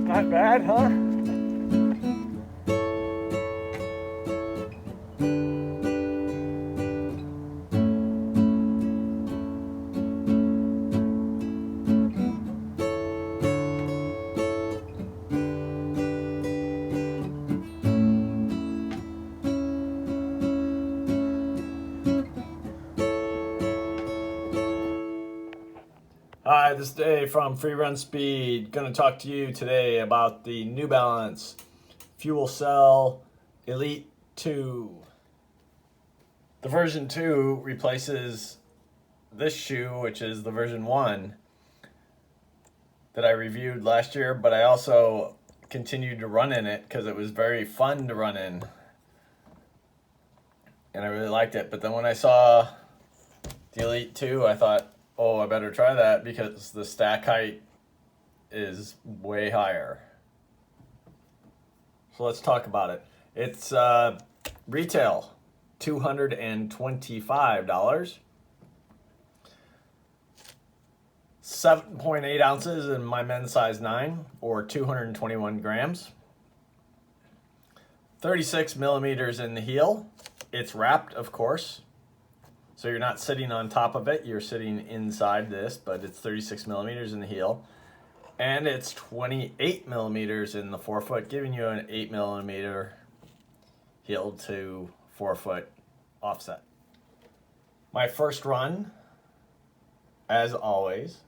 Not bad, huh? Hi, this is Dave from Free Run Speed. Going to talk to you today about the New Balance Fuel Cell Elite 2. The version 2 replaces this shoe, which is the version 1 that I reviewed last year, but I also continued to run in it because it was very fun to run in. And I really liked it. But then when I saw the Elite 2, I thought, oh, I better try that because the stack height is way higher. So let's talk about it. It's retail $225. 7.8 ounces in my men's size 9, or 221 grams. 36 millimeters in the heel. It's wrapped, of course. So you're not sitting on top of it, you're sitting inside this, but it's 36 millimeters in the heel. And it's 28 millimeters in the forefoot, giving you an 8 millimeter heel to forefoot offset. My first run, as always,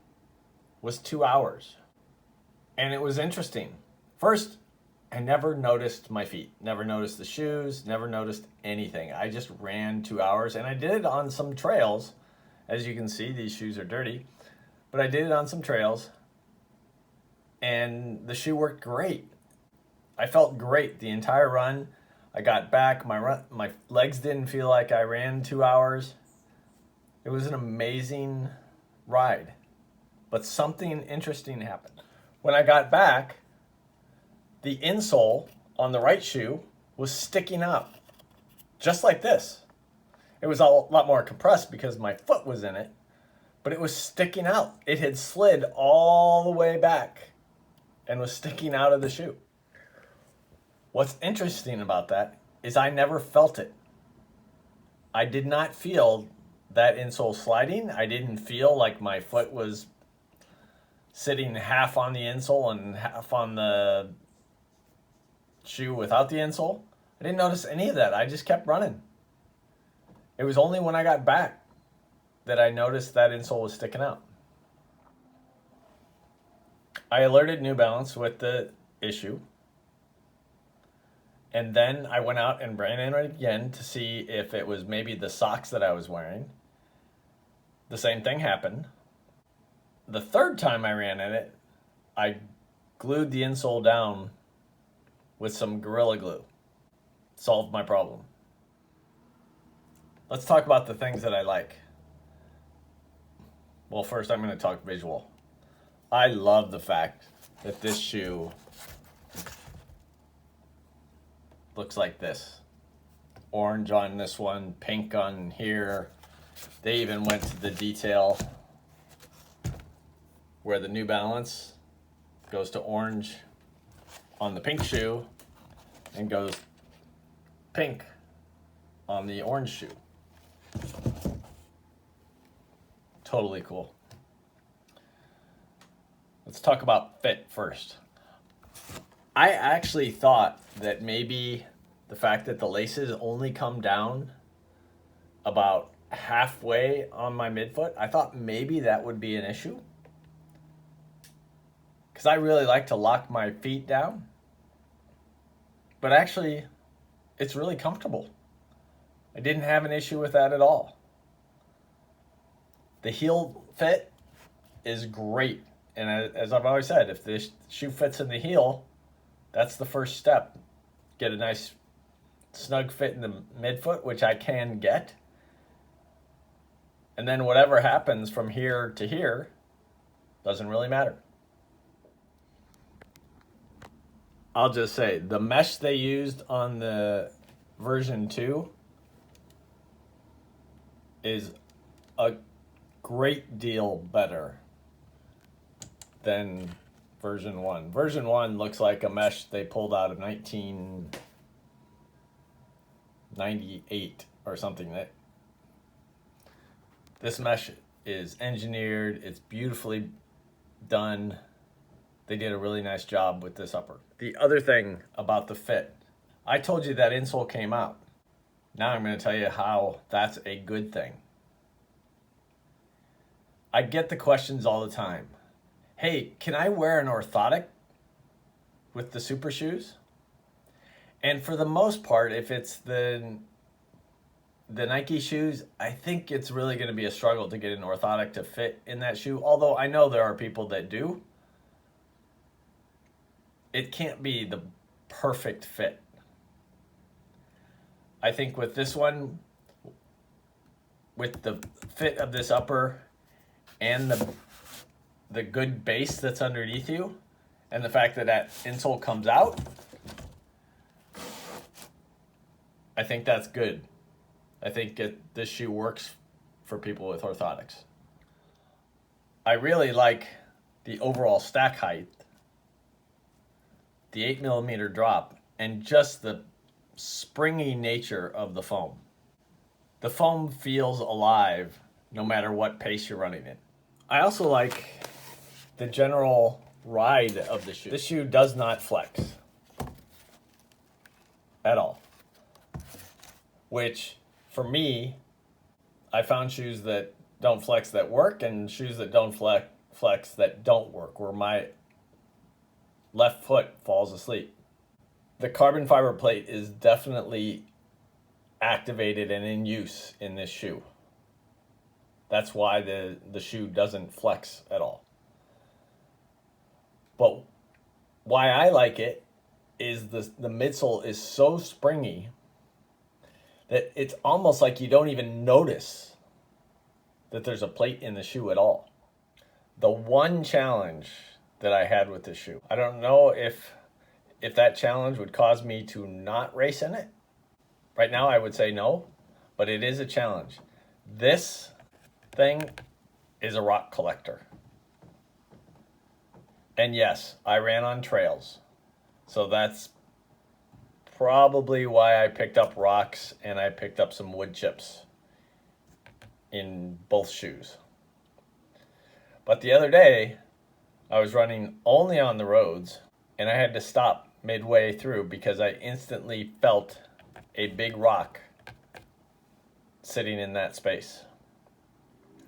was 2 hours. And it was interesting. First, I never noticed my feet, never noticed the shoes, never noticed anything. I just ran 2 hours, and I did it on some trails. As you can see, these shoes are dirty, but I did it on some trails, and the shoe worked great. I felt great the entire run. I got back, my legs didn't feel like I ran 2 hours. It was an amazing ride, but something interesting happened. When I got back, the insole on the right shoe was sticking up, just like this. It was a lot more compressed because my foot was in it, but it was sticking out. It had slid all the way back and was sticking out of the shoe. What's interesting about that is I never felt it. I did not feel that insole sliding. I didn't feel like my foot was sitting half on the insole and half on the shoe without the insole. I didn't notice any of that. I just kept running. It was only when I got back that I noticed that insole was sticking out. I alerted New Balance with the issue, and then I went out and ran in it again to see if it was maybe the socks that I was wearing. The same thing happened. The third time I ran in it, I glued the insole down with some Gorilla Glue. Solved my problem. Let's talk about the things that I like. Well, first I'm going to talk visual. I love the fact that this shoe looks like this. Orange on this one, pink on here. They even went to the detail where the New Balance goes to orange on the pink shoe and goes pink on the orange shoe. Totally cool. Let's talk about fit first. I actually thought that maybe the fact that the laces only come down about halfway on my midfoot, I thought maybe that would be an issue. Because I really like to lock my feet down. But actually, it's really comfortable. I didn't have an issue with that at all. The heel fit is great. And as I've always said, if the shoe fits in the heel, that's the first step. Get a nice snug fit in the midfoot, which I can get. And then whatever happens from here to here doesn't really matter. I'll just say the mesh they used on the version 2 is a great deal better than version 1. Version 1 looks like a mesh they pulled out of 1998 or something. This mesh is engineered, it's beautifully done. They did a really nice job with this upper. The other thing about the fit, I told you that insole came out. Now I'm going to tell you how that's a good thing. I get the questions all the time. Hey, can I wear an orthotic with the super shoes? And for the most part, if it's the Nike shoes, I think it's really going to be a struggle to get an orthotic to fit in that shoe. Although I know there are people that do. It can't be the perfect fit. I think with this one, with the fit of this upper and the good base that's underneath you, and the fact that that insole comes out, I think that's good. I think this shoe works for people with orthotics. I really like the overall stack height, the 8mm drop, and just the springy nature of the foam. The foam feels alive no matter what pace you're running in. I also like the general ride of the shoe. This shoe does not flex at all, which for me, I found shoes that don't flex that work and shoes that don't flex that don't work, where my left foot falls asleep. The carbon fiber plate is definitely activated and in use in this shoe. That's why the shoe doesn't flex at all. But why I like it is the midsole is so springy that it's almost like you don't even notice that there's a plate in the shoe at all. The one challenge that I had with this shoe, I don't know if that challenge would cause me to not race in it. Right now I would say no, but it is a challenge. This thing is a rock collector. And yes, I ran on trails. So that's probably why I picked up rocks and I picked up some wood chips in both shoes. But the other day, I was running only on the roads and I had to stop midway through because I instantly felt a big rock sitting in that space.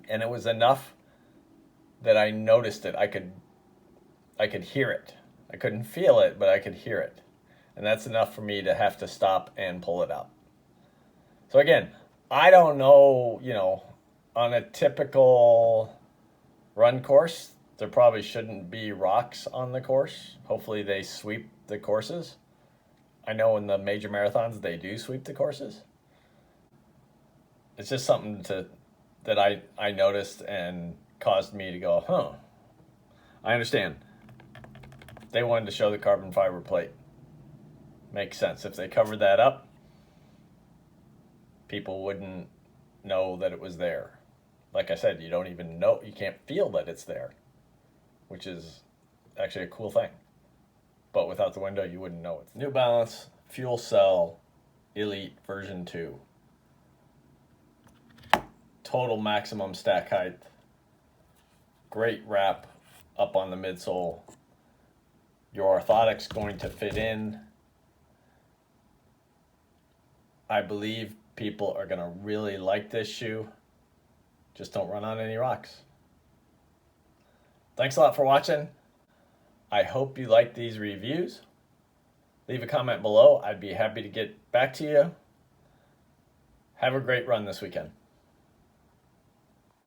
And it was enough that I noticed it. I could hear it. I couldn't feel it, but I could hear it. And that's enough for me to have to stop and pull it out. So again, I don't know, on a typical run course, there probably shouldn't be rocks on the course. Hopefully they sweep the courses. I know in the major marathons they do sweep the courses. It's just something that I noticed and caused me to go, huh. I understand. They wanted to show the carbon fiber plate. Makes sense. If they covered that up, people wouldn't know that it was there. Like I said, you don't even know, you can't feel that it's there, which is actually a cool thing. But without the window, you wouldn't know it. New Balance Fuel Cell Elite version 2. Total maximum stack height. Great wrap up on the midsole. Your orthotic's going to fit in. I believe people are going to really like this shoe. Just don't run on any rocks. Thanks a lot for watching. I hope you like these reviews. Leave a comment below. I'd be happy to get back to you. Have a great run this weekend.